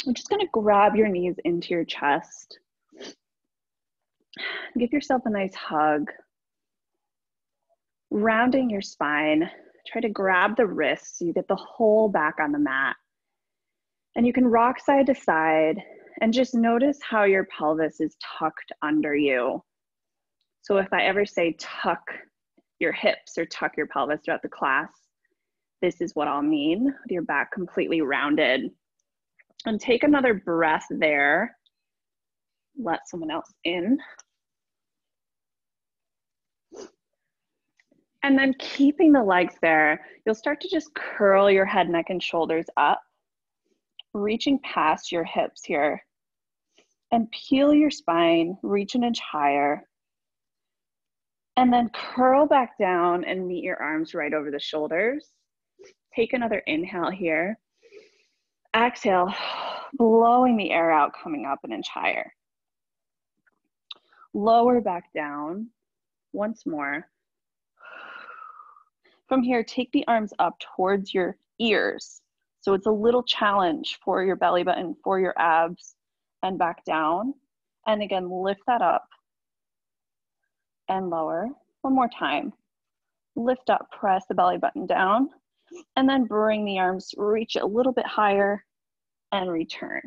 I'm just gonna grab your knees into your chest. Give yourself a nice hug. Rounding your spine, try to grab the wrists so you get the whole back on the mat. And you can rock side to side and just notice how your pelvis is tucked under you. So if I ever say tuck your hips or tuck your pelvis throughout the class, this is what I'll mean, with your back completely rounded. And take another breath there. Let someone else in. And then keeping the legs there, you'll start to just curl your head, neck, and shoulders up, reaching past your hips here. And peel your spine, reach an inch higher. And then curl back down and meet your arms right over the shoulders. Take another inhale here. Exhale, blowing the air out, coming up an inch higher. Lower back down once more. From here, take the arms up towards your ears. So it's a little challenge for your belly button, for your abs, and back down. And again, lift that up and lower. One more time. Lift up, press the belly button down, and then bring the arms, reach a little bit higher and return.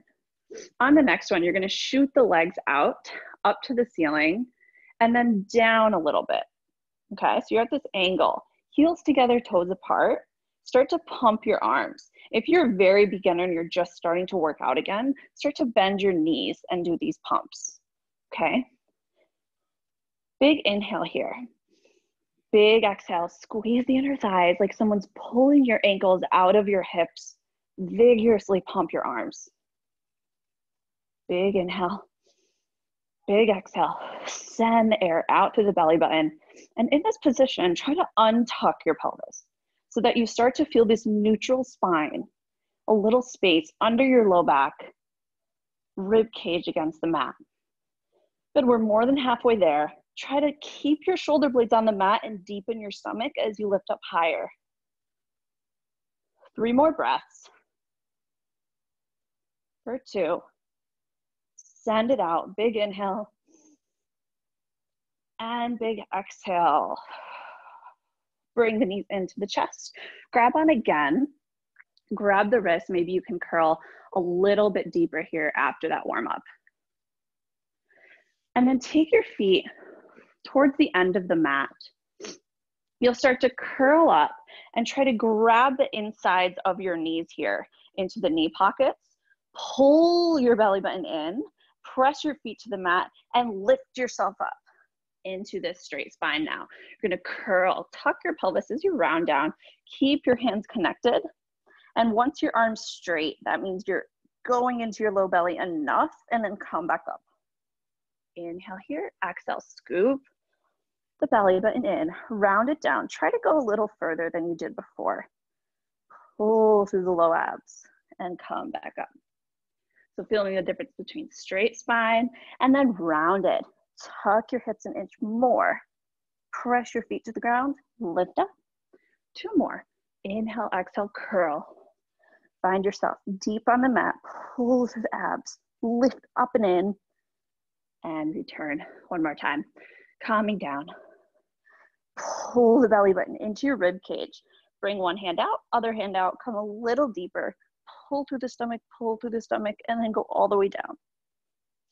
On the next one, you're gonna shoot the legs out, up to the ceiling, and then down a little bit. Okay, so you're at this angle. Heels together, toes apart. Start to pump your arms. If you're a very beginner and you're just starting to work out again, start to bend your knees and do these pumps, okay? Big inhale here. Big exhale, squeeze the inner thighs like someone's pulling your ankles out of your hips. Vigorously pump your arms. Big inhale. Big exhale. Send the air out through the belly button. And in this position, try to untuck your pelvis so that you start to feel this neutral spine, a little space under your low back, rib cage against the mat. Good, we're more than halfway there. Try to keep your shoulder blades on the mat and deepen your stomach as you lift up higher. 3 more breaths. For 2. Send it out. Big inhale. And big exhale. Bring the knees into the chest. Grab on again. Grab the wrist. Maybe you can curl a little bit deeper here after that warm up. And then take your feet towards the end of the mat. You'll start to curl up and try to grab the insides of your knees here into the knee pockets. Pull your belly button in, press your feet to the mat, and lift yourself up into this straight spine now. You're gonna curl, tuck your pelvis as you round down, keep your hands connected. And once your arm's straight, that means you're going into your low belly enough, and then come back up. Inhale here, exhale, scoop the belly button in, round it down. Try to go a little further than you did before. Pull through the low abs and come back up. So feeling the difference between straight spine and then rounded. Tuck your hips an inch more. Press your feet to the ground, lift up. 2 more. Inhale, exhale, curl. Find yourself deep on the mat, pull through the abs, lift up and in, and return. One more time. Calming down. Pull the belly button into your rib cage. Bring one hand out, other hand out, come a little deeper. Pull through the stomach, and then go all the way down.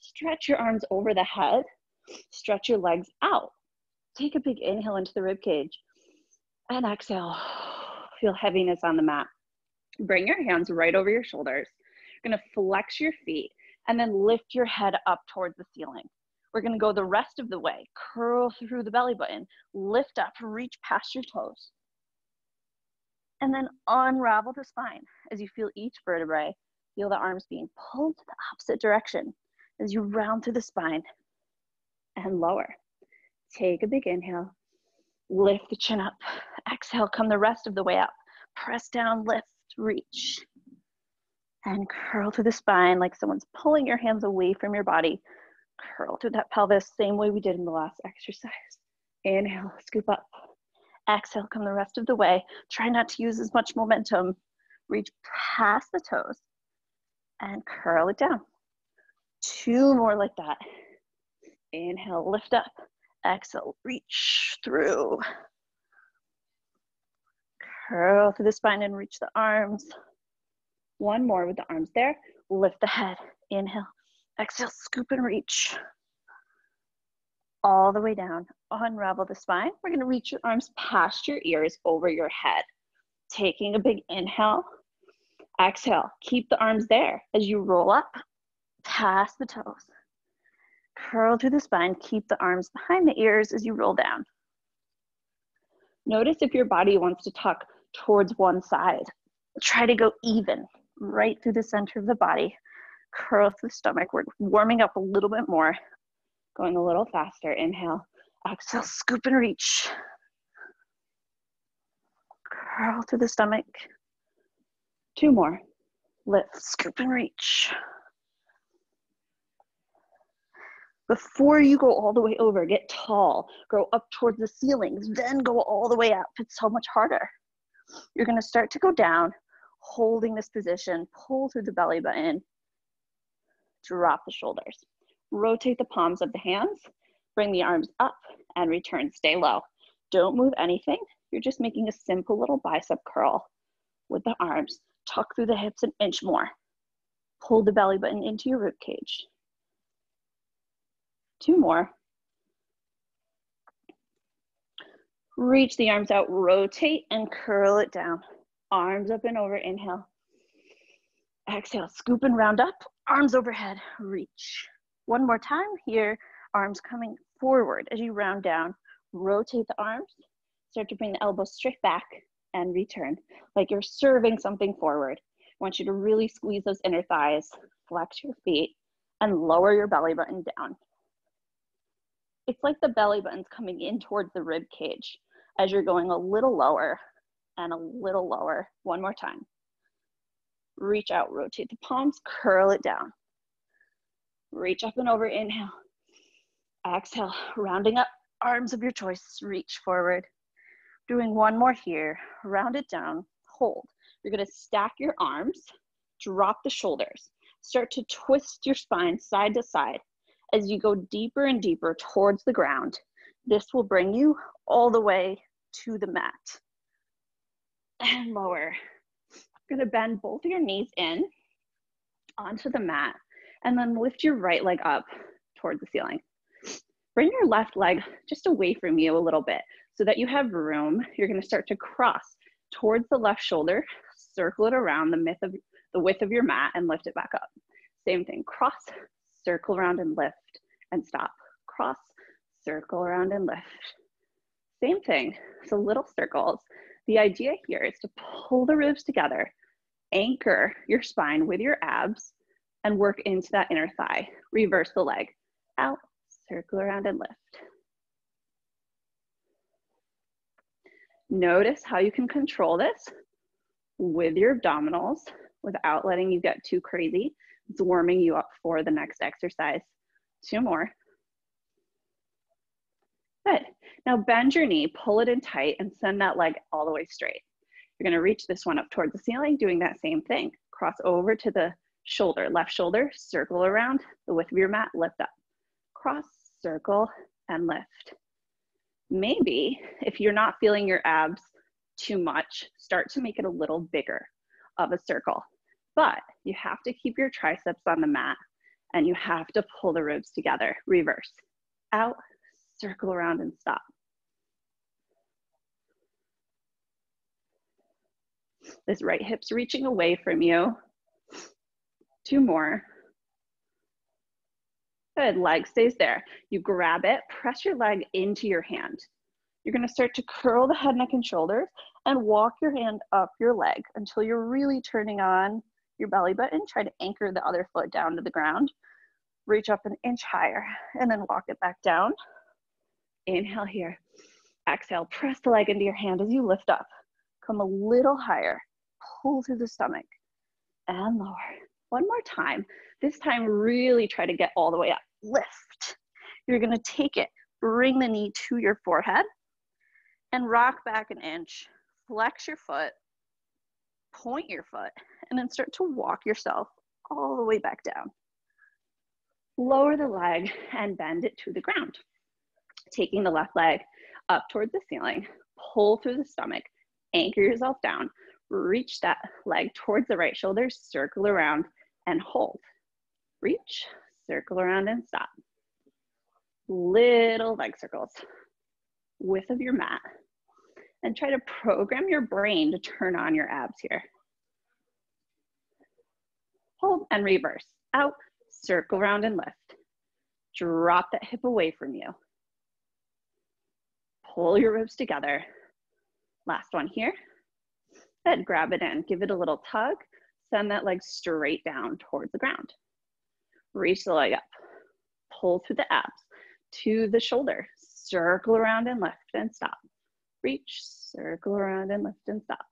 Stretch your arms over the head. Stretch your legs out. Take a big inhale into the rib cage. And exhale. Feel heaviness on the mat. Bring your hands right over your shoulders. You're gonna flex your feet and then lift your head up towards the ceiling. We're gonna go the rest of the way. Curl through the belly button, lift up, reach past your toes. And then unravel the spine. As you feel each vertebrae, feel the arms being pulled to the opposite direction as you round through the spine and lower. Take a big inhale, lift the chin up. Exhale, come the rest of the way up. Press down, lift, reach. And curl through the spine like someone's pulling your hands away from your body. Curl through that pelvis, same way we did in the last exercise. Inhale, scoop up. Exhale, come the rest of the way. Try not to use as much momentum. Reach past the toes. and curl it down. 2 more like that. Inhale, lift up. Exhale, reach through. Curl through the spine and reach the arms. 1 more with the arms there. Lift the head. Inhale. Exhale, scoop and reach. All the way down. Unravel the spine. We're going to reach your arms past your ears, over your head. Taking a big inhale. Exhale. Keep the arms there as you roll up past the toes. Curl through the spine. Keep the arms behind the ears as you roll down. Notice if your body wants to tuck towards one side. Try to go even, right through the center of the body. Curl through the stomach. We're warming up a little bit more. Going a little faster. Inhale. Exhale, scoop and reach. Curl through the stomach. 2 more. Lift, scoop and reach. Before you go all the way over, get tall. Grow up towards the ceilings, then go all the way up. It's so much harder. You're going to start to go down, holding this position. Pull through the belly button. Drop the shoulders. Rotate the palms of the hands. Bring the arms up and return. Stay low. Don't move anything. You're just making a simple little bicep curl with the arms. Tuck through the hips an inch more. Pull the belly button into your rib cage. 2 more. Reach the arms out, rotate and curl it down. Arms up and over, inhale. Exhale, scoop and round up, arms overhead, reach. 1 more time here, arms coming forward as you round down. Rotate the arms, start to bring the elbows straight back and return. Like you're serving something forward. I want you to really squeeze those inner thighs, flex your feet, and lower your belly button down. It's like the belly button's coming in towards the rib cage as you're going a little lower and a little lower. 1 more time. Reach out, rotate the palms, curl it down. Reach up and over, inhale. Exhale, rounding up, arms of your choice, reach forward. Doing 1 more here, round it down, hold. You're gonna stack your arms, drop the shoulders. Start to twist your spine side to side. As you go deeper and deeper towards the ground, this will bring you all the way to the mat. And lower. You're gonna bend both of your knees in onto the mat and then lift your right leg up towards the ceiling. Bring your left leg just away from you a little bit so that you have room. You're gonna start to cross towards the left shoulder, circle it around the width of your mat and lift it back up. Same thing, cross, circle around and lift and stop. Cross, circle around and lift. Same thing, so little circles. The idea here is to pull the ribs together, anchor your spine with your abs, and work into that inner thigh. Reverse the leg. Out, circle around and lift. Notice how you can control this with your abdominals without letting you get too crazy. It's warming you up for the next exercise. 2 more. Good. Now bend your knee, pull it in tight, and send that leg all the way straight. You're gonna reach this one up towards the ceiling, doing that same thing. Cross over to the shoulder, left shoulder, circle around the width of your mat, lift up. Cross, circle, and lift. Maybe if you're not feeling your abs too much, start to make it a little bigger of a circle. But you have to keep your triceps on the mat and you have to pull the ribs together. Reverse. Out, circle around and stop. This right hip's reaching away from you. 2 more. Good, leg stays there. You grab it, press your leg into your hand. You're gonna start to curl the head, neck, and shoulders and walk your hand up your leg until you're really turning on your belly button. Try to anchor the other foot down to the ground. Reach up an inch higher and then walk it back down. Inhale here. Exhale, press the leg into your hand as you lift up. Come a little higher. Pull through the stomach and lower. 1 more time. This time, really try to get all the way up. Lift. You're gonna take it, bring the knee to your forehead and rock back an inch. Flex your foot, point your foot, and then start to walk yourself all the way back down. Lower the leg and bend it to the ground. Taking the left leg up towards the ceiling, pull through the stomach, anchor yourself down, reach that leg towards the right shoulder, circle around and hold. Reach, circle around and stop. Little leg circles, width of your mat, and try to program your brain to turn on your abs here. Hold and reverse. Out, circle around and lift. Drop that hip away from you. Pull your ribs together. Last one here. Then grab it in, give it a little tug. Send that leg straight down towards the ground. Reach the leg up. Pull through the abs to the shoulder. Circle around and lift and stop. Reach, circle around and lift and stop.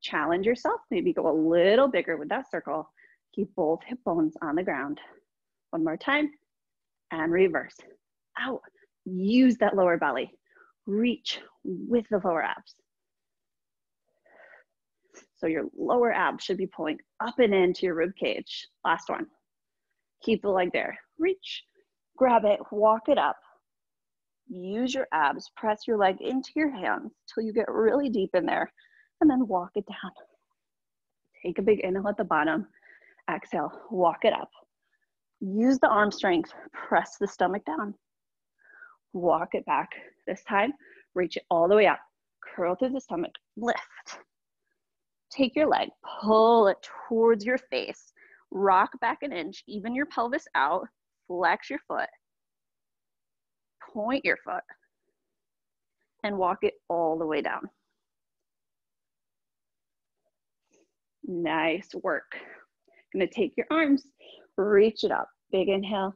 Challenge yourself. Maybe go a little bigger with that circle. Keep both hip bones on the ground. One more time. And reverse. Out. Use that lower belly. Reach with the lower abs. So your lower abs should be pulling up and into your rib cage. Last one. Keep the leg there. Reach, grab it, walk it up. Use your abs, press your leg into your hands till you get really deep in there, and then walk it down. Take a big inhale at the bottom. Exhale, walk it up. Use the arm strength, press the stomach down. Walk it back. This time, reach it all the way up. Curl through the stomach, lift. Take your leg, pull it towards your face. Rock back an inch, even your pelvis out. Flex your foot. Point your foot. And walk it all the way down. Nice work. Gonna take your arms, reach it up. Big inhale.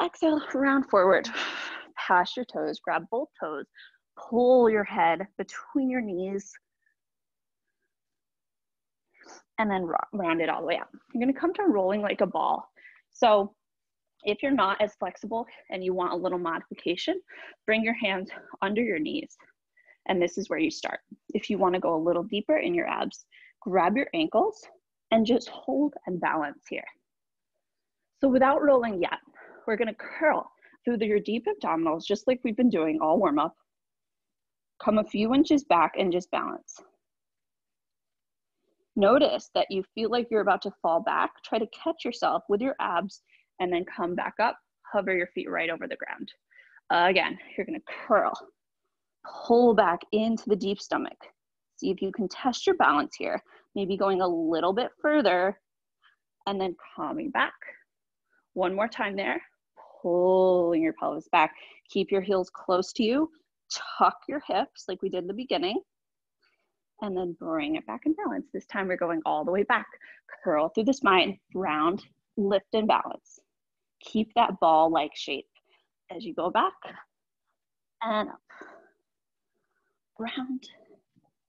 Exhale, round forward. Pass your toes, grab both toes. Pull your head between your knees. And then round it all the way up. You're gonna come to rolling like a ball. So if you're not as flexible and you want a little modification, bring your hands under your knees. And this is where you start. If you wanna go a little deeper in your abs, grab your ankles and just hold and balance here. So without rolling yet, we're gonna curl through your deep abdominals, just like we've been doing all warm up. Come a few inches back and just balance. Notice that you feel like you're about to fall back. Try to catch yourself with your abs and then come back up. Hover your feet right over the ground. Again, you're gonna curl. Pull back into the deep stomach. See if you can test your balance here. Maybe going a little bit further and then coming back. One more time there. Pulling your pelvis back. Keep your heels close to you. Tuck your hips like we did in the beginning. And then bring it back in balance. This time we're going all the way back. Curl through the spine, round, lift and balance. Keep that ball-like shape as you go back and up. Round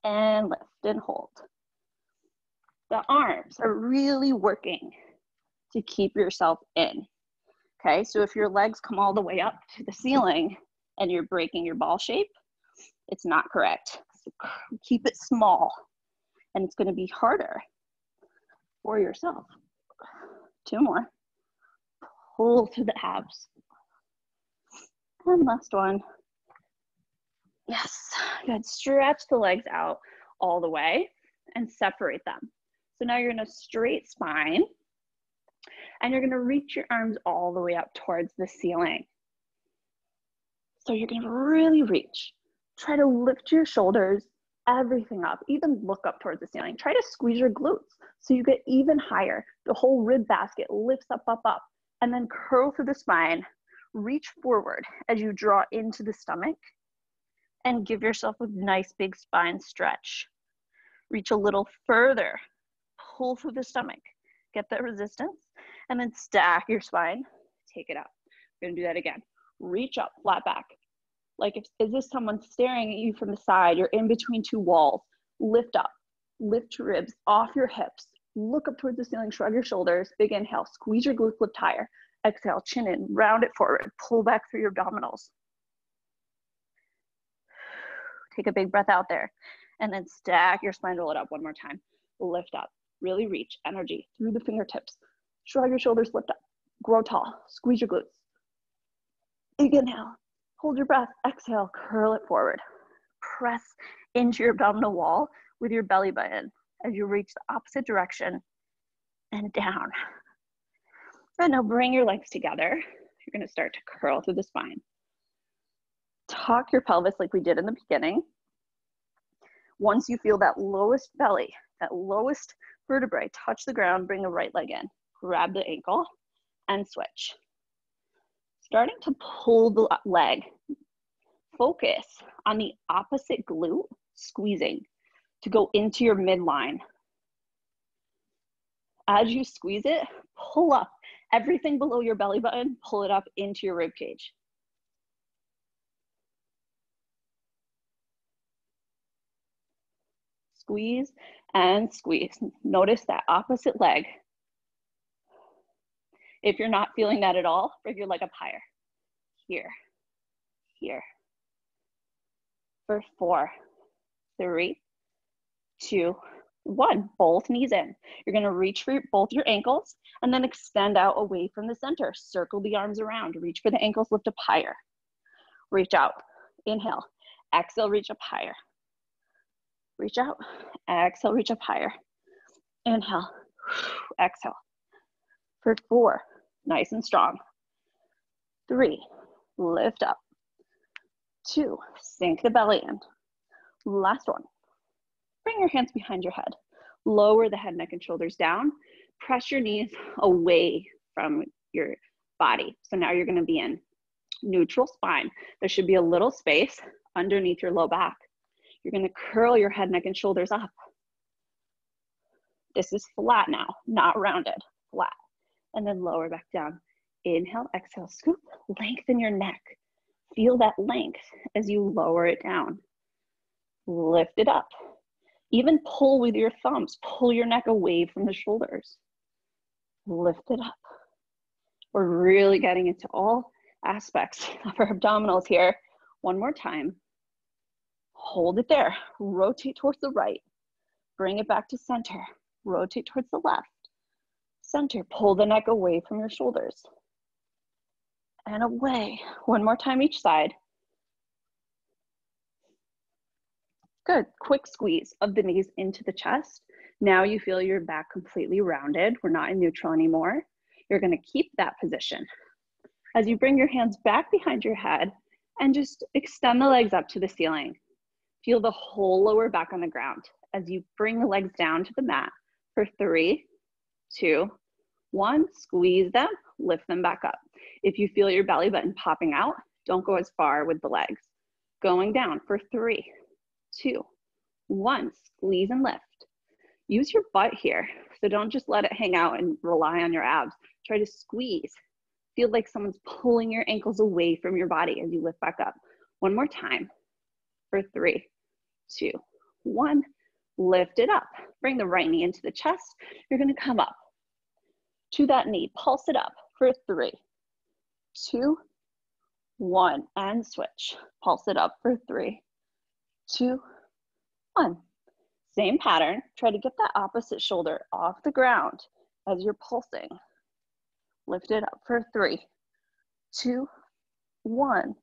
and lift and hold. The arms are really working to keep yourself in. Okay, so if your legs come all the way up to the ceiling and you're breaking your ball shape, it's not correct. So keep it small, and it's going to be harder for yourself. Two more. Pull through the abs. And last one. Yes, good. Stretch the legs out all the way and separate them. So now you're in a straight spine, and you're going to reach your arms all the way up towards the ceiling. So you're going to really reach. Try to lift your shoulders, everything up, even look up towards the ceiling. Try to squeeze your glutes so you get even higher. The whole rib basket lifts up, up, up, and then curl through the spine. Reach forward as you draw into the stomach and give yourself a nice big spine stretch. Reach a little further, pull through the stomach, get that resistance, and then stack your spine, take it up. We're gonna do that again. Reach up, flat back. Like, is this someone staring at you from the side? You're in between two walls. Lift up, lift your ribs off your hips. Look up towards the ceiling, shrug your shoulders. Big inhale, squeeze your glutes, lift higher. Exhale, chin in, round it forward. Pull back through your abdominals. Take a big breath out there. And then stack your spine, roll it up one more time. Lift up. Really reach energy through the fingertips. Shrug your shoulders, lift up. Grow tall. Squeeze your glutes. Inhale. Hold your breath. Exhale. Curl it forward. Press into your abdominal wall with your belly button as you reach the opposite direction and down. And now bring your legs together. You're going to start to curl through the spine. Tuck your pelvis like we did in the beginning. Once you feel that lowest belly, that lowest vertebrae touch the ground, bring the right leg in. Grab the ankle and switch. Starting to pull the leg. Focus on the opposite glute squeezing to go into your midline. As you squeeze it, pull up everything below your belly button, pull it up into your rib cage. Squeeze and squeeze. Notice that opposite leg. If you're not feeling that at all, bring your leg up higher. Here, here. For 4, 3, 2, 1. Both knees in. You're going to reach for both your ankles and then extend out away from the center. Circle the arms around. Reach for the ankles, lift up higher. Reach out. Inhale. Exhale, reach up higher. Reach out. Exhale, reach up higher. Inhale. Exhale. For 4, nice and strong. 3, lift up. 2, sink the belly in. Last one. Bring your hands behind your head. Lower the head, neck, and shoulders down. Press your knees away from your body. So now you're going to be in neutral spine. There should be a little space underneath your low back. You're going to curl your head, neck, and shoulders up. This is flat now, not rounded, flat. And then lower back down. Inhale, exhale, scoop. Lengthen your neck. Feel that length as you lower it down. Lift it up. Even pull with your thumbs. Pull your neck away from the shoulders. Lift it up. We're really getting into all aspects of our abdominals here. One more time. Hold it there. Rotate towards the right. Bring it back to center. Rotate towards the left. Center. Pull the neck away from your shoulders. And away. One more time each side. Good. Quick squeeze of the knees into the chest. Now you feel your back completely rounded. We're not in neutral anymore. You're going to keep that position. As you bring your hands back behind your head and just extend the legs up to the ceiling. Feel the whole lower back on the ground as you bring the legs down to the mat for 3, 2, 1. Squeeze them, lift them back up. If you feel your belly button popping out, don't go as far with the legs. Going down for 3, 2, 1. Squeeze and lift. Use your butt here. So don't just let it hang out and rely on your abs. Try to squeeze. Feel like someone's pulling your ankles away from your body as you lift back up. One more time for 3, 2, 1. Lift it up. Bring the right knee into the chest. You're going to come up to that knee. Pulse it up for 3, 2, 1. And switch. Pulse it up for 3, 2, 1. Same pattern. Try to get that opposite shoulder off the ground as you're pulsing. Lift it up for 3, 2, 1.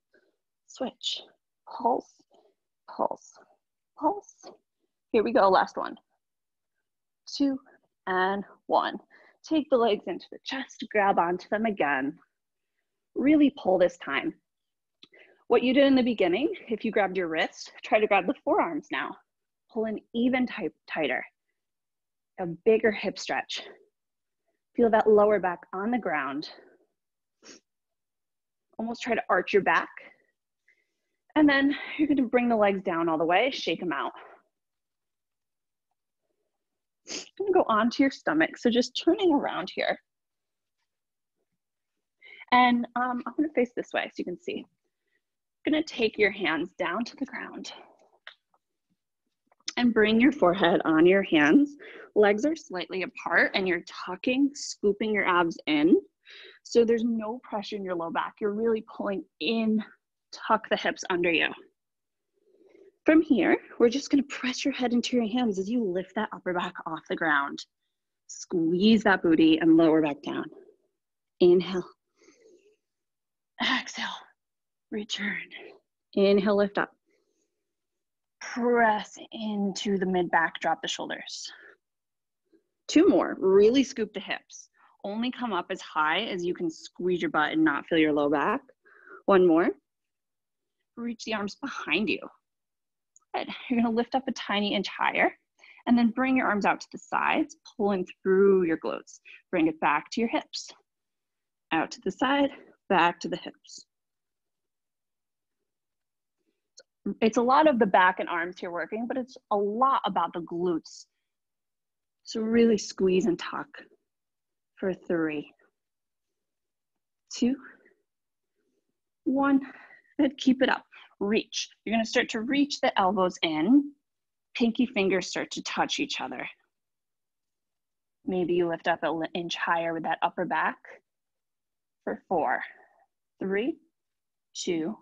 Switch. Pulse, pulse, pulse. Here we go. Last one. 2 and 1. Take the legs into the chest. Grab onto them again. Really pull this time. What you did in the beginning, if you grabbed your wrist, try to grab the forearms now. Pull in even tighter. A bigger hip stretch. Feel that lower back on the ground. Almost try to arch your back. And then you're going to bring the legs down all the way, shake them out. You're going to go onto your stomach. So just turning around here. And I'm going to face this way so you can see. You're going to take your hands down to the ground. And bring your forehead on your hands. Legs are slightly apart and you're tucking, scooping your abs in. So there's no pressure in your low back. You're really pulling in, tuck the hips under you. From here, we're just gonna press your head into your hands as you lift that upper back off the ground. Squeeze that booty and lower back down. Inhale. Exhale. Return. Inhale, lift up. Press into the mid-back, drop the shoulders. 2 more. Really scoop the hips. Only come up as high as you can squeeze your butt and not feel your low back. 1 more. Reach the arms behind you. Good. You're going to lift up a tiny inch higher and then bring your arms out to the sides, pulling through your glutes. Bring it back to your hips. Out to the side, back to the hips. It's a lot of the back and arms here working, but it's a lot about the glutes. So really squeeze and tuck for 3, 2, 1. Good, keep it up. Reach. You're gonna start to reach the elbows in. Pinky fingers start to touch each other. Maybe you lift up an inch higher with that upper back for 4, 3, 2,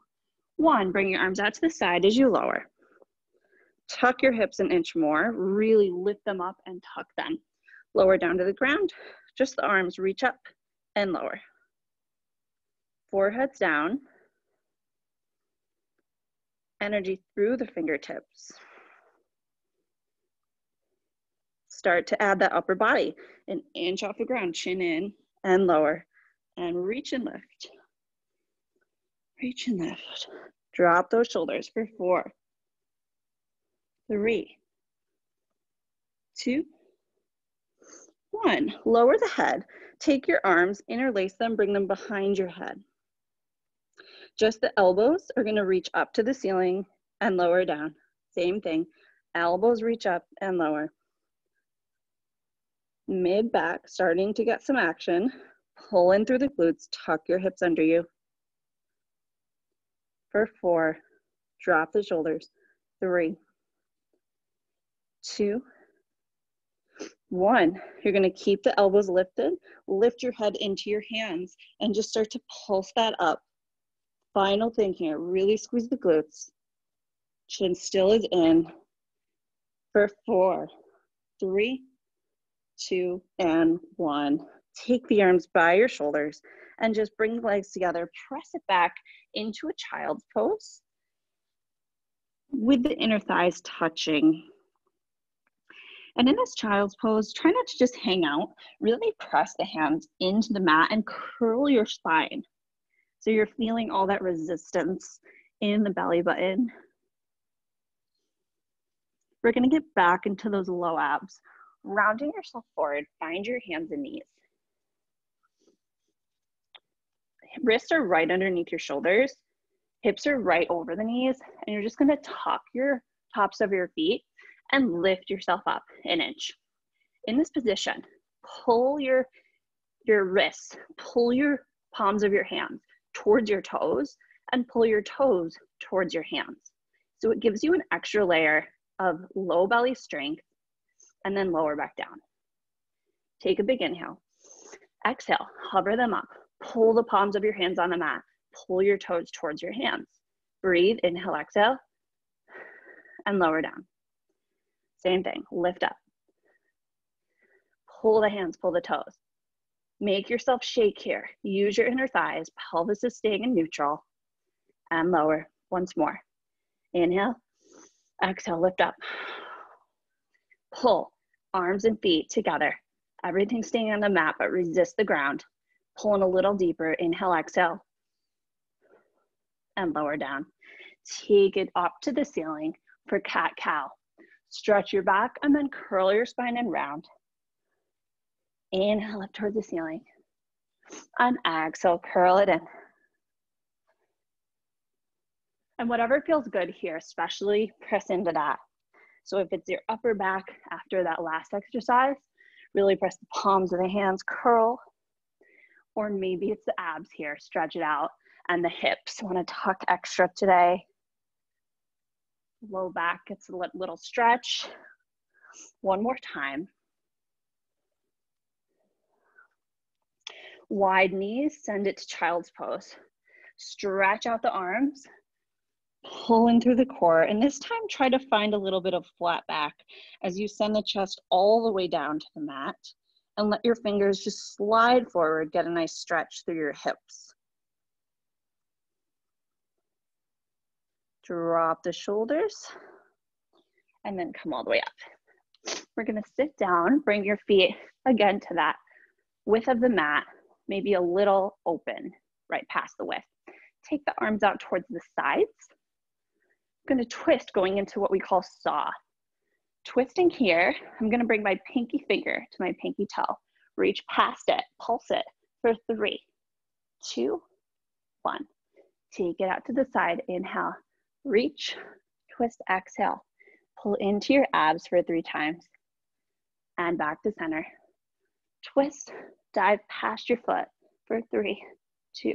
1. Bring your arms out to the side as you lower. Tuck your hips an inch more. Really lift them up and tuck them. Lower down to the ground. Just the arms reach up and lower. Foreheads down. Energy through the fingertips. Start to add that upper body. An inch off the ground, chin in and lower. And reach and lift. Reach and lift. Drop those shoulders for 4, 3, 2, 1. Lower the head. Take your arms, interlace them, bring them behind your head. Just the elbows are going to reach up to the ceiling and lower down. Same thing. Elbows reach up and lower. Mid-back, starting to get some action. Pull in through the glutes. Tuck your hips under you. For 4, drop the shoulders. 3, 2, 1. You're going to keep the elbows lifted. Lift your head into your hands and just start to pulse that up. Final thing here, really squeeze the glutes. Chin still is in. For 4, 3, 2, and 1. Take the arms by your shoulders and just bring the legs together. Press it back into a child's pose with the inner thighs touching. And in this child's pose, try not to just hang out. Really press the hands into the mat and curl your spine. So you're feeling all that resistance in the belly button. We're going to get back into those low abs. Rounding yourself forward, find your hands and knees. Wrists are right underneath your shoulders. Hips are right over the knees. And you're just going to tuck your tops of your feet and lift yourself up an inch. In this position, pull your wrists, pull your palms of your hands towards your toes and pull your toes towards your hands. So it gives you an extra layer of low belly strength and then lower back down. Take a big inhale. Exhale, hover them up. Pull the palms of your hands on the mat. Pull your toes towards your hands. Breathe, inhale, exhale, and lower down. Same thing, lift up. Pull the hands, pull the toes. Make yourself shake here. Use your inner thighs. Pelvis is staying in neutral. And lower. Once more. Inhale. Exhale, lift up. Pull. Arms and feet together. Everything staying on the mat, but resist the ground. Pulling a little deeper. Inhale, exhale. And lower down. Take it up to the ceiling for cat-cow. Stretch your back and then curl your spine and round. Inhale up towards the ceiling. And exhale, curl it in. And whatever feels good here, especially press into that. So if it's your upper back after that last exercise, really press the palms of the hands, curl. Or maybe it's the abs here, stretch it out. And the hips, want to tuck extra today. Low back gets a little stretch. One more time. Wide knees, send it to child's pose. Stretch out the arms, pull in through the core, and this time try to find a little bit of flat back as you send the chest all the way down to the mat. And let your fingers just slide forward, get a nice stretch through your hips. Drop the shoulders, and then come all the way up. We're gonna sit down, bring your feet again to that width of the mat, maybe a little open, right past the width. Take the arms out towards the sides. I'm gonna twist, going into what we call saw. Twisting here, I'm gonna bring my pinky finger to my pinky toe. Reach past it, pulse it for 3, 2, 1. Take it out to the side, inhale, reach, twist, exhale. Pull into your abs for 3 times. And back to center. Twist, dive past your foot for 3, 2,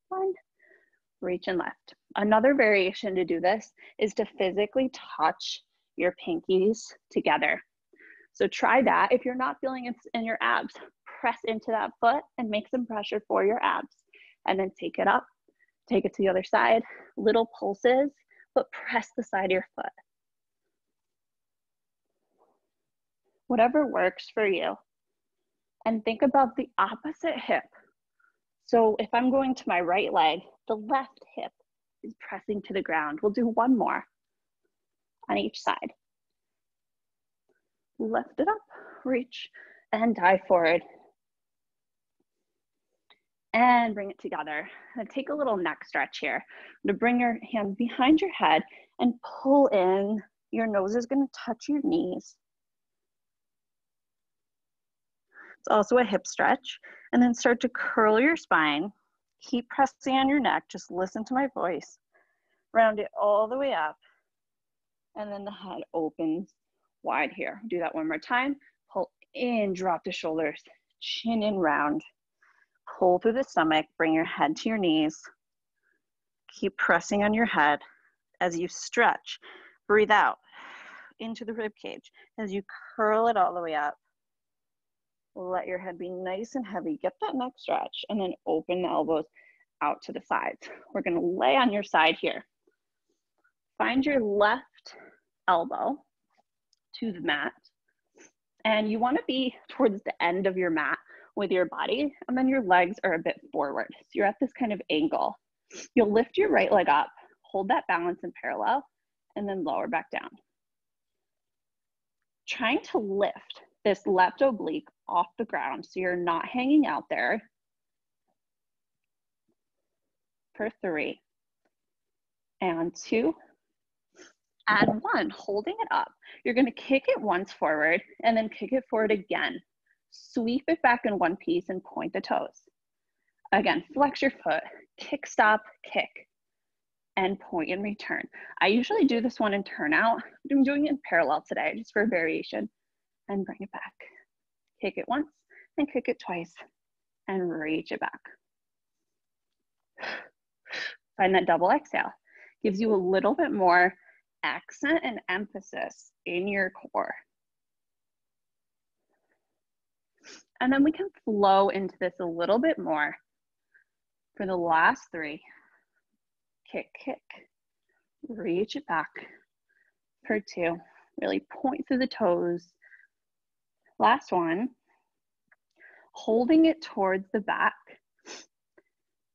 1. Reach and lift. Another variation to do this is to physically touch your pinkies together. So try that. If you're not feeling it in your abs, press into that foot and make some pressure for your abs. And then take it up, take it to the other side, little pulses, but press the side of your foot. Whatever works for you. And think about the opposite hip. So if I'm going to my right leg, the left hip is pressing to the ground. We'll do one more on each side. Lift it up, reach, and dive forward. And bring it together. And take a little neck stretch here. I'm gonna bring your hand behind your head and pull in. Your nose is gonna touch your knees. It's also a hip stretch. And then start to curl your spine. Keep pressing on your neck. Just listen to my voice. Round it all the way up. And then the head opens wide here. Do that one more time. Pull in, drop the shoulders, chin in round. Pull through the stomach, bring your head to your knees. Keep pressing on your head as you stretch. Breathe out into the rib cage as you curl it all the way up. Let your head be nice and heavy. Get that neck stretch and then open the elbows out to the sides. We're gonna lay on your side here. Find your left elbow to the mat. And you wanna be towards the end of your mat with your body, and then your legs are a bit forward. So you're at this kind of angle. You'll lift your right leg up, hold that balance in parallel, and then lower back down. Trying to lift this left oblique off the ground so you're not hanging out there for 3, and 2, and 1. Holding it up. You're gonna kick it once forward and then kick it forward again. Sweep it back in one piece and point the toes. Again, flex your foot, kick, stop, kick, and point and return. I usually do this one and turn out. I'm doing it in parallel today, just for variation, and bring it back. Kick it once and kick it twice and reach it back. Find that double exhale. Gives you a little bit more accent and emphasis in your core. And then we can flow into this a little bit more for the last 3. Kick, kick, reach it back for 2. Really point through the toes. Last one, holding it towards the back.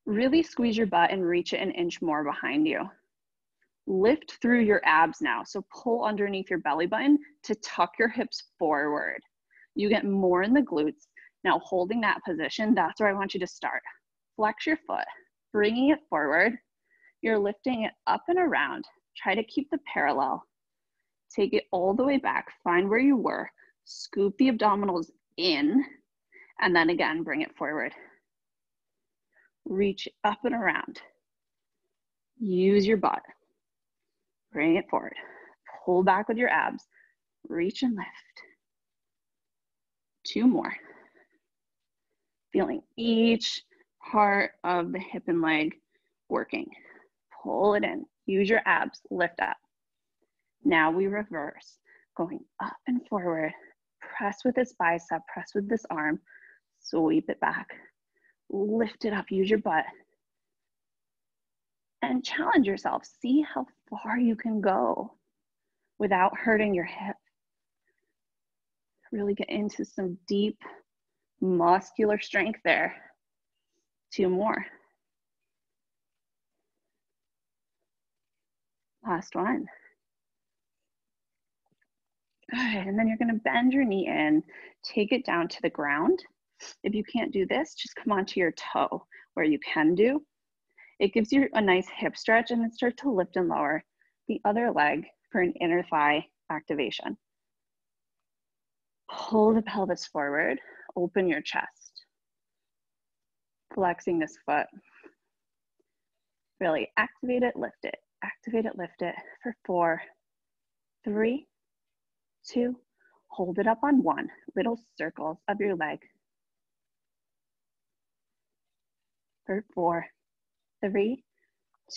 Really squeeze your butt and reach it an inch more behind you. Lift through your abs now. So pull underneath your belly button to tuck your hips forward. You get more in the glutes. Now holding that position, that's where I want you to start. Flex your foot, bringing it forward. You're lifting it up and around. Try to keep the parallel. Take it all the way back. Find where you were. Scoop the abdominals in, and then again, bring it forward. Reach up and around. Use your butt. Bring it forward. Pull back with your abs. Reach and lift. 2 more. Feeling each part of the hip and leg working. Pull it in. Use your abs. Lift up. Now we reverse. Going up and forward. Press with this bicep. Press with this arm. Sweep it back. Lift it up. Use your butt. And challenge yourself. See how far you can go without hurting your hip. Really get into some deep Muscular strength there. 2 more. Last one. Good, and then you're gonna bend your knee in, take it down to the ground. If you can't do this, just come onto your toe where you can do. It gives you a nice hip stretch and then start to lift and lower the other leg for an inner thigh activation. Pull the pelvis forward, open your chest. Flexing this foot. Really activate it, lift it for 4, 3, 2, hold it up on 1, little circles of your leg. For 4, 3,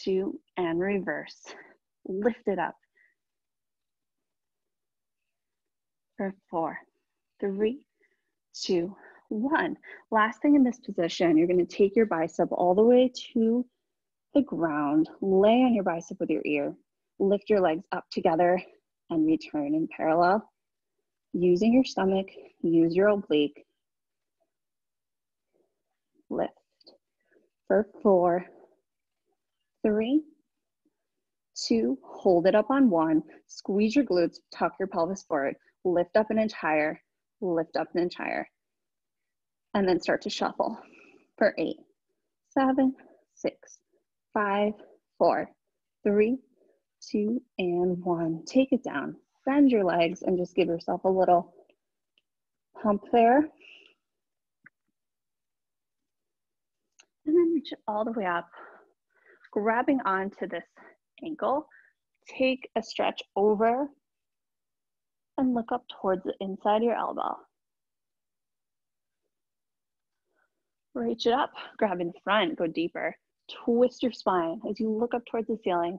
2, and reverse. Lift it up. For 4, 3, 2, 1. Last thing in this position, you're going to take your bicep all the way to the ground, lay on your bicep with your ear, lift your legs up together, and return in parallel. Using your stomach, use your oblique. Lift. For 4, 3, 2, hold it up on 1, squeeze your glutes, tuck your pelvis forward, lift up an inch higher, lift up an inch higher, and then start to shuffle for 8, 7, 6, 5, 4, 3, 2, and 1. Take it down, bend your legs, and just give yourself a little pump there. And then reach it all the way up, grabbing onto this ankle. Take a stretch over and look up towards the inside of your elbow. Reach it up, grab in front, go deeper. Twist your spine as you look up towards the ceiling.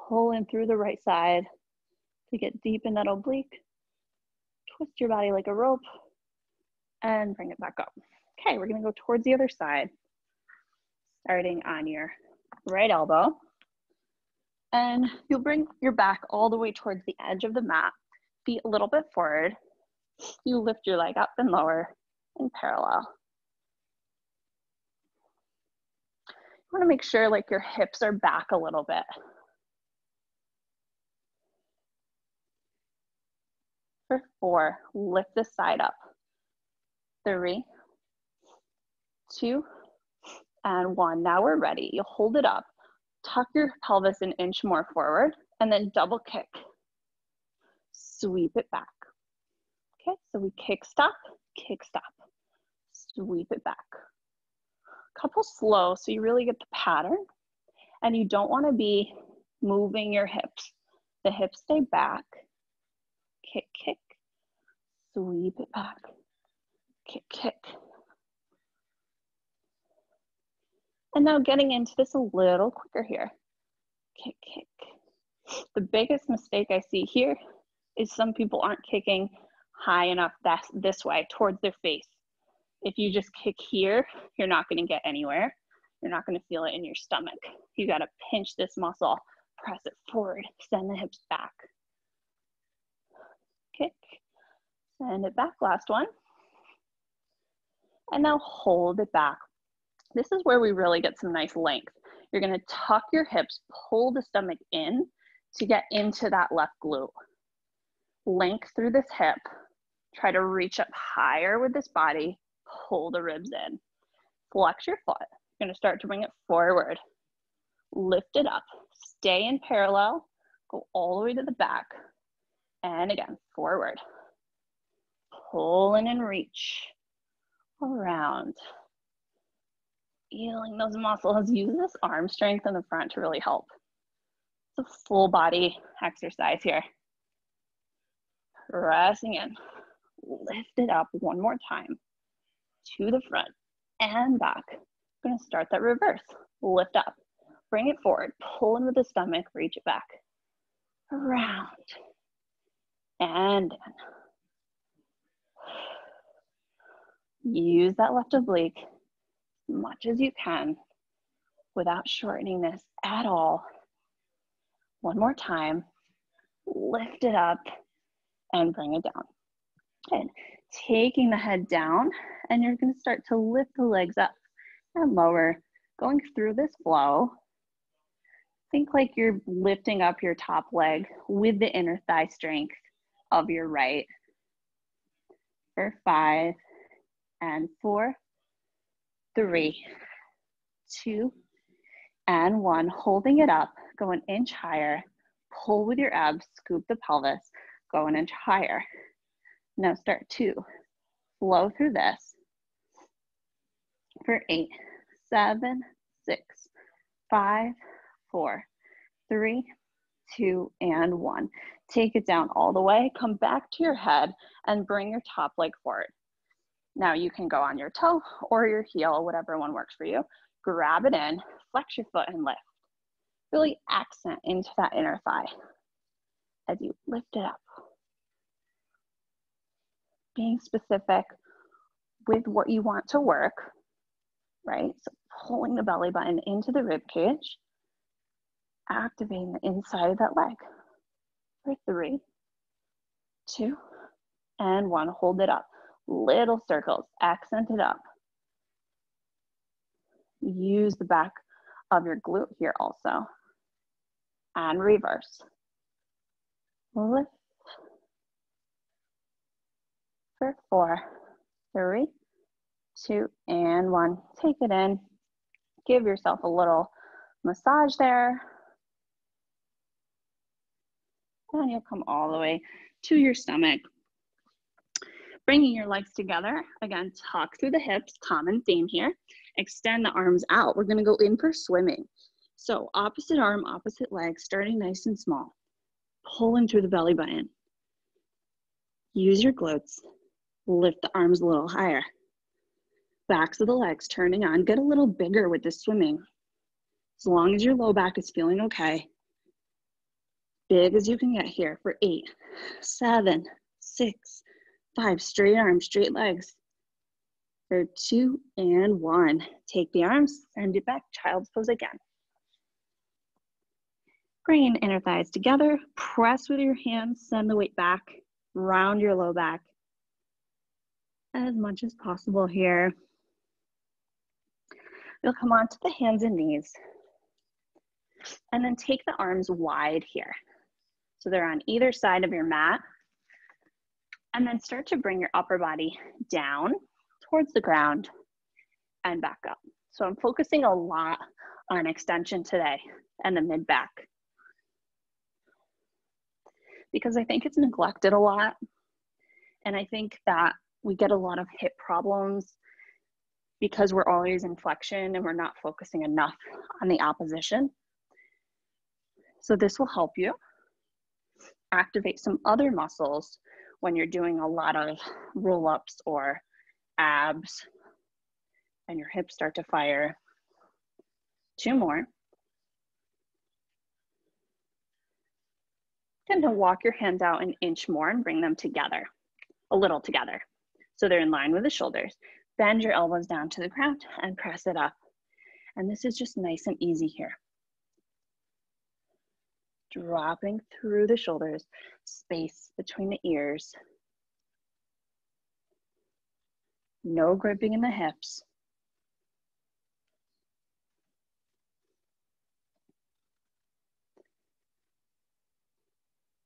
Pull in through the right side to get deep in that oblique. Twist your body like a rope and bring it back up. Okay, we're gonna go towards the other side, starting on your right elbow. And you'll bring your back all the way towards the edge of the mat, feet a little bit forward. You lift your leg up and lower in parallel. You wanna make sure like your hips are back a little bit. For 4, lift the side up. 3, 2, and 1. Now we're ready. You'll hold it up, tuck your pelvis an inch more forward, and then double kick. Sweep it back. Okay, so we kick, stop, sweep it back. Couple slow so you really get the pattern, and you don't want to be moving your hips. The hips stay back. Kick, kick, sweep it back. Kick, kick. And now getting into this a little quicker here. Kick, kick. The biggest mistake I see here is some people aren't kicking high enough this way towards their face. If you just kick here, you're not going to get anywhere. You're not going to feel it in your stomach. You got to pinch this muscle, press it forward, send the hips back. Kick, send it back, last one. And now hold it back. This is where we really get some nice length. You're going to tuck your hips, pull the stomach in to get into that left glute. Length through this hip. Try to reach up higher with this body. Pull the ribs in. Flex your foot. You're going to start to bring it forward. Lift it up. Stay in parallel. Go all the way to the back. And again, forward. Pull in and reach. Around. Feeling those muscles. Use this arm strength in the front to really help. It's a full body exercise here. Pressing in. Lift it up one more time. To the front and back. We're going to start that reverse. Lift up. Bring it forward. Pull in with the stomach. Reach it back. Around. And in. Use that left oblique as much as you can without shortening this at all. One more time. Lift it up and bring it down. Good. Taking the head down, and you're going to start to lift the legs up and lower, going through this flow. Think like you're lifting up your top leg with the inner thigh strength of your right. For 5 and 4, 3, 2, and 1. Holding it up, go an inch higher. Pull with your abs, scoop the pelvis, go an inch higher. Now start to flow through this. For 8, 7, 6, 5, 4, 3, 2, and 1. Take it down all the way. Come back to your head and bring your top leg forward. Now you can go on your toe or your heel, whatever one works for you. Grab it in, flex your foot and lift. Really accent into that inner thigh as you lift it up. Being specific with what you want to work, right? So pulling the belly button into the rib cage, activating the inside of that leg. For 3, 2, and 1. Hold it up. Little circles, accent it up. Use the back of your glute here also. And reverse. Lift. For 4, 3, 2, and 1. Take it in. Give yourself a little massage there. And you'll come all the way to your stomach. Bringing your legs together. Again, tuck through the hips, common theme here. Extend the arms out. We're gonna go in for swimming. So opposite arm, opposite leg, starting nice and small. Pulling through the belly button. Use your glutes. Lift the arms a little higher. Backs of the legs turning on. Get a little bigger with this swimming. As long as your low back is feeling okay. Big as you can get here for 8, 7, 6, 5. Straight arms, straight legs. For 2 and 1. Take the arms, send it back, child's pose again. Bringing inner thighs together, press with your hands, send the weight back, round your low back as much as possible here. You'll come onto the hands and knees, and then take the arms wide here. So they're on either side of your mat, and then start to bring your upper body down towards the ground and back up. So I'm focusing a lot on extension today and the mid back, because I think it's neglected a lot. And I think that we get a lot of hip problems because we're always in flexion and we're not focusing enough on the opposition. So this will help you activate some other muscles when you're doing a lot of roll-ups or abs and your hips start to fire. 2 more. And then walk your hands out an inch more and bring them together, a little together. So they're in line with the shoulders. Bend your elbows down to the ground and press it up. And this is just nice and easy here. Dropping through the shoulders, space between the ears. No gripping in the hips.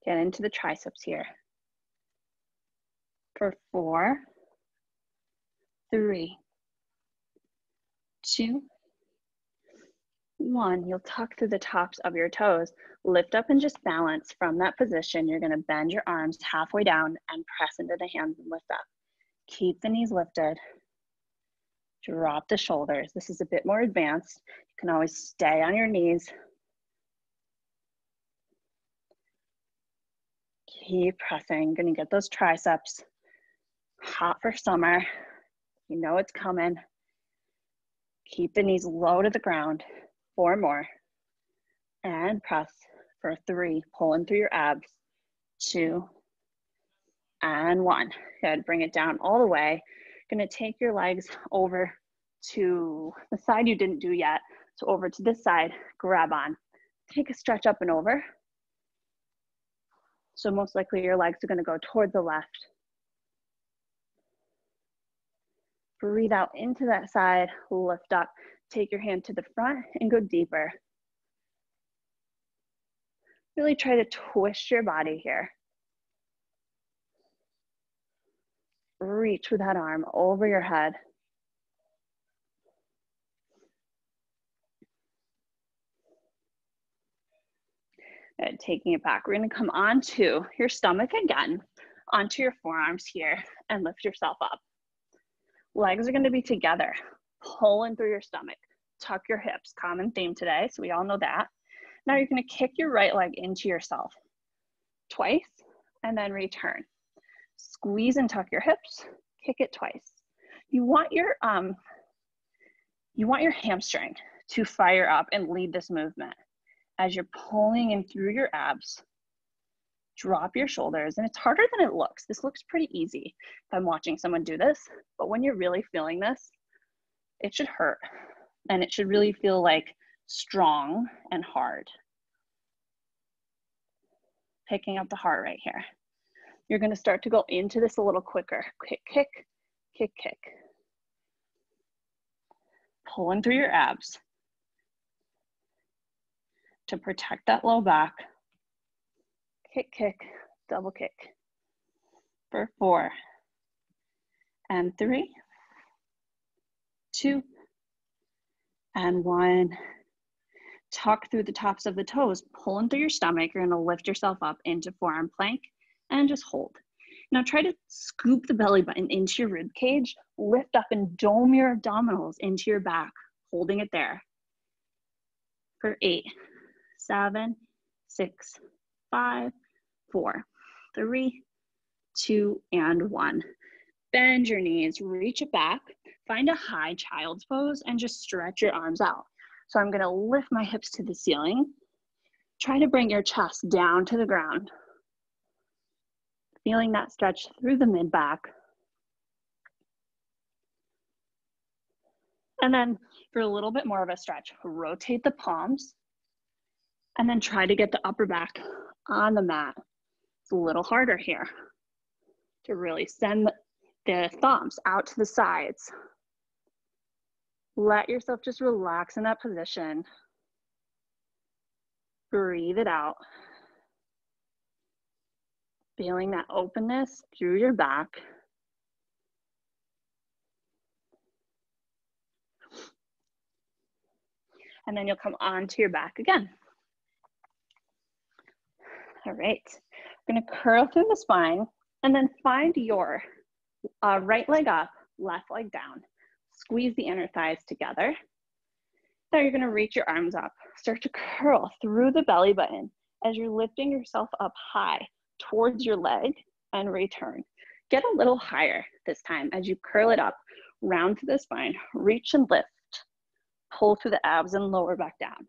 Get into the triceps here. For 4, 3, 2, 1. You'll tuck through the tops of your toes. Lift up and just balance from that position. You're gonna bend your arms halfway down and press into the hands and lift up. Keep the knees lifted. Drop the shoulders. This is a bit more advanced. You can always stay on your knees. Keep pressing. Gonna get those triceps hot for summer. You know it's coming. Keep the knees low to the ground. 4 more. And press for 3. Pulling through your abs. 2 and 1. Good. Bring it down all the way. Gonna take your legs over to the side you didn't do yet. So over to this side, grab on. Take a stretch up and over. So most likely your legs are gonna go toward the left. Breathe out into that side, lift up. Take your hand to the front and go deeper. Really try to twist your body here. Reach with that arm over your head. Good, taking it back. We're gonna come onto your stomach again, onto your forearms here, and lift yourself up. Legs are gonna be together, pulling through your stomach. Tuck your hips, common theme today, so we all know that. Now you're gonna kick your right leg into yourself twice, and then return. Squeeze and tuck your hips, kick it twice. You want your hamstring to fire up and lead this movement. As you're pulling in through your abs, drop your shoulders, and it's harder than it looks. This looks pretty easy if I'm watching someone do this, but when you're really feeling this, it should hurt, and it should really feel like strong and hard. Picking up the heart right here. You're gonna start to go into this a little quicker. Kick, kick, kick, kick. Pulling through your abs to protect that low back. Kick, kick, double kick. For 4 and 3, 2 and 1. Tuck through the tops of the toes, pulling through your stomach. You're gonna lift yourself up into forearm plank and just hold. Now try to scoop the belly button into your rib cage, lift up and dome your abdominals into your back, holding it there. For 8, 7, 6, 5, 4, 3, 2, and 1. Bend your knees, reach it back, find a high child's pose, and just stretch your arms out. So I'm gonna lift my hips to the ceiling. Try to bring your chest down to the ground. Feeling that stretch through the mid-back. And then for a little bit more of a stretch, rotate the palms, and then try to get the upper back on the mat. It's a little harder here to really send the thumbs out to the sides. Let yourself just relax in that position. Breathe it out. Feeling that openness through your back. And then you'll come onto your back again. All right, we're gonna curl through the spine and then find your right leg up, left leg down. Squeeze the inner thighs together. Now you're gonna reach your arms up. Start to curl through the belly button as you're lifting yourself up high towards your leg and return. Get a little higher this time as you curl it up, round to the spine, reach and lift, pull through the abs and lower back down.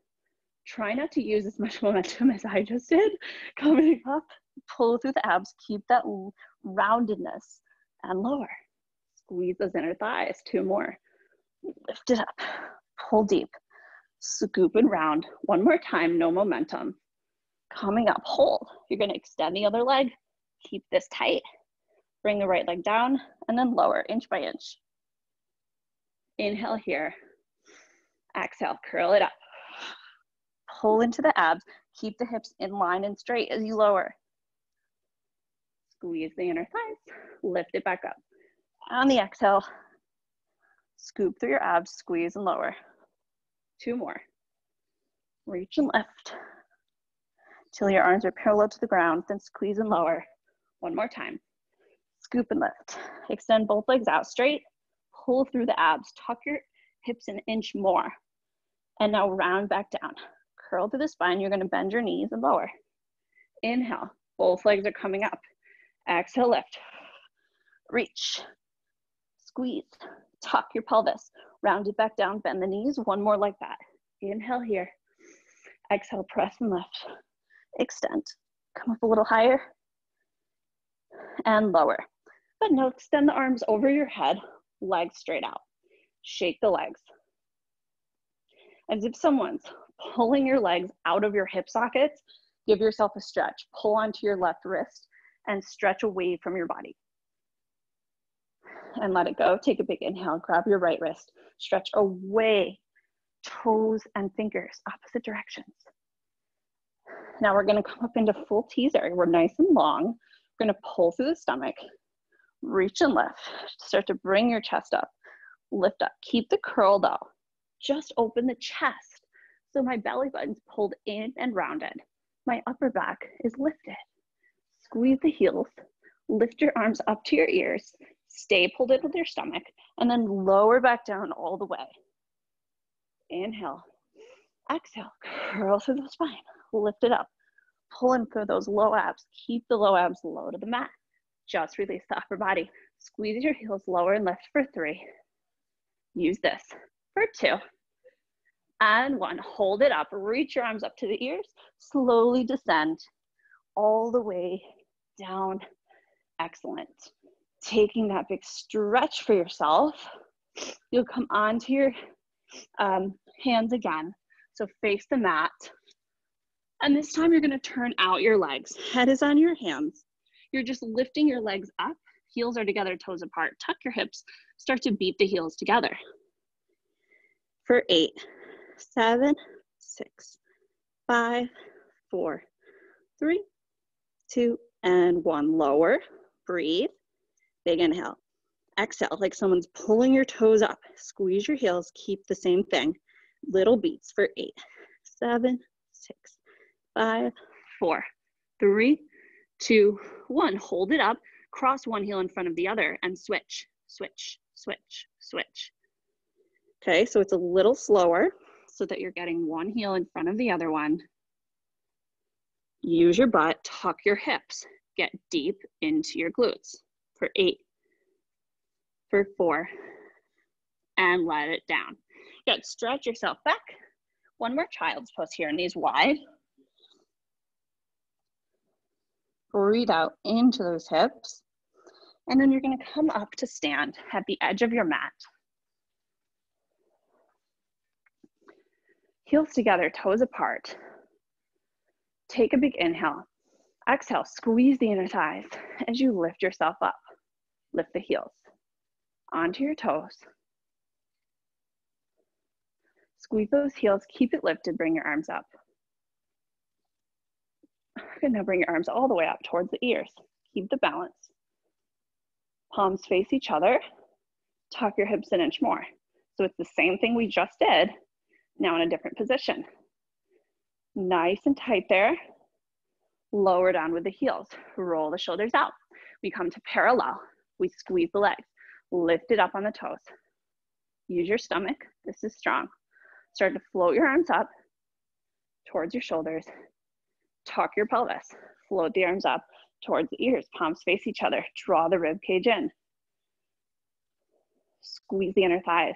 Try not to use as much momentum as I just did. Coming up, pull through the abs, keep that roundedness and lower. Squeeze those inner thighs, 2 more. Lift it up, pull deep, scoop and round. 1 more time, no momentum. Coming up, hold. You're gonna extend the other leg, keep this tight. Bring the right leg down and then lower inch by inch. Inhale here, exhale, curl it up. Pull into the abs, keep the hips in line and straight as you lower. Squeeze the inner thighs, lift it back up. On the exhale, scoop through your abs, squeeze and lower. 2 more. Reach and lift till your arms are parallel to the ground, then squeeze and lower. 1 more time. Scoop and lift. Extend both legs out straight, pull through the abs, tuck your hips an inch more. And now round back down. Curl to the spine, you're gonna bend your knees and lower. Inhale, both legs are coming up. Exhale, lift. Reach, squeeze, tuck your pelvis. Round it back down, bend the knees, 1 more like that. Inhale here. Exhale, press and lift. Extend, come up a little higher. And lower. But now extend the arms over your head, legs straight out. Shake the legs. As if someone's pulling your legs out of your hip sockets, give yourself a stretch. Pull onto your left wrist and stretch away from your body. and let it go. Take a big inhale, grab your right wrist, stretch away, toes and fingers, opposite directions. Now we're gonna come up into full teaser. We're nice and long. We're gonna pull through the stomach, reach and lift. Start to bring your chest up, lift up. Keep the curl though. Just open the chest. So my belly button's pulled in and rounded. My upper back is lifted. Squeeze the heels, lift your arms up to your ears, stay pulled in with your stomach, and then lower back down all the way. Inhale, exhale, curl through the spine, lift it up, pull in through those low abs. Keep the low abs low to the mat. Just release the upper body. Squeeze your heels lower and lift for 3. Use this for 2. And 1. Hold it up. Reach your arms up to the ears. Slowly descend all the way down. Excellent. Taking that big stretch for yourself. You'll come onto your hands again. So face the mat. And this time you're going to turn out your legs. Head is on your hands. You're just lifting your legs up. Heels are together, toes apart. Tuck your hips. Start to beat the heels together. For 8, 7, 6, 5, 4, 3, 2, and 1. Lower. Breathe. Big inhale. Exhale, like someone's pulling your toes up. Squeeze your heels. Keep the same thing. Little beats for 8, 7, 6, 5, 4, 3, 2, 1. Hold it up. Cross one heel in front of the other and switch, switch, switch, switch. Okay, so it's a little slower so that you're getting one heel in front of the other one. Use your butt, tuck your hips, get deep into your glutes for 8, for 4, and let it down. Good, stretch yourself back. One more child's pose here, knees wide. Breathe out into those hips. And then you're gonna come up to stand at the edge of your mat. Heels together, toes apart. Take a big inhale. Exhale, squeeze the inner thighs as you lift yourself up. Lift the heels onto your toes. Squeeze those heels, keep it lifted, bring your arms up. Good, now bring your arms all the way up towards the ears. Keep the balance. Palms face each other. Tuck your hips an inch more. So it's the same thing we just did, now in a different position. Nice and tight there. Lower down with the heels. Roll the shoulders out. We come to parallel. We squeeze the legs. Lift it up on the toes. Use your stomach. This is strong. Start to float your arms up towards your shoulders. Tuck your pelvis. Float the arms up towards the ears. Palms face each other. Draw the rib cage in. Squeeze the inner thighs.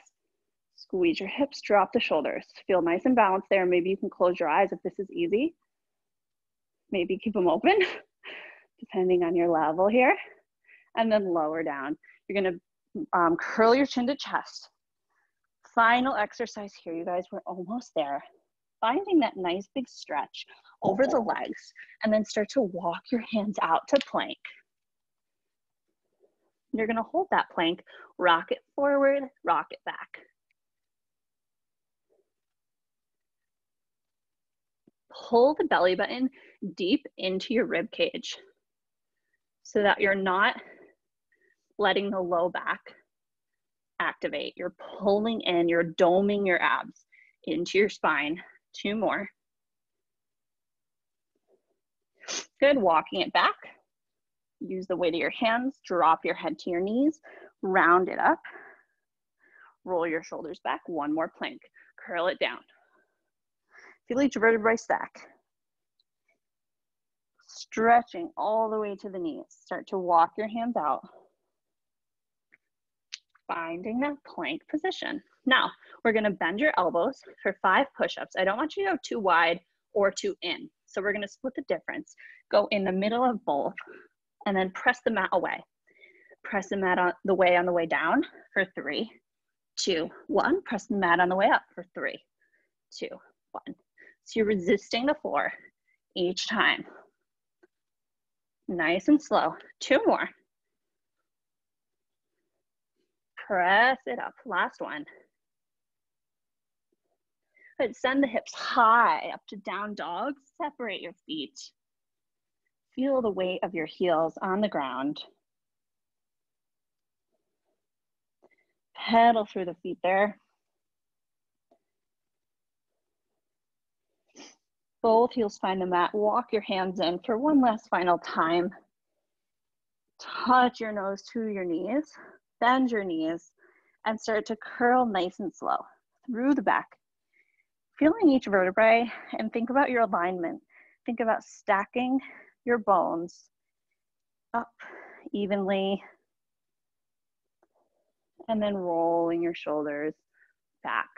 Squeeze your hips, drop the shoulders. Feel nice and balanced there. Maybe you can close your eyes if this is easy. Maybe keep them open, depending on your level here. And then lower down. You're gonna curl your chin to chest. Final exercise here, you guys, we're almost there. Finding that nice big stretch over the legs, and then start to walk your hands out to plank. You're gonna hold that plank, rock it forward, rock it back. Pull the belly button deep into your rib cage so that you're not letting the low back activate. You're pulling in, you're doming your abs into your spine. 2 more. Good, walking it back. Use the weight of your hands, drop your head to your knees, round it up. Roll your shoulders back, 1 more plank. Curl it down. Feel each vertebrae stack. Stretching all the way to the knees. Start to walk your hands out. Finding that plank position. Now, we're gonna bend your elbows for 5 push-ups. I don't want you to go too wide or too in. So we're gonna split the difference. Go in the middle of both and then press the mat away. Press the mat on the way down for 3, 2, 1. Press the mat on the way up for 3, 2, 1. So you're resisting the floor each time. Nice and slow. 2 more. press it up. Last one. Good. Send the hips high up to down dog. Separate your feet. Feel the weight of your heels on the ground. Pedal through the feet there. Both heels find the mat. Walk your hands in for one last final time. Touch your nose to your knees. Bend your knees and start to curl nice and slow through the back. Feeling each vertebrae and think about your alignment. Think about stacking your bones up evenly and then rolling your shoulders back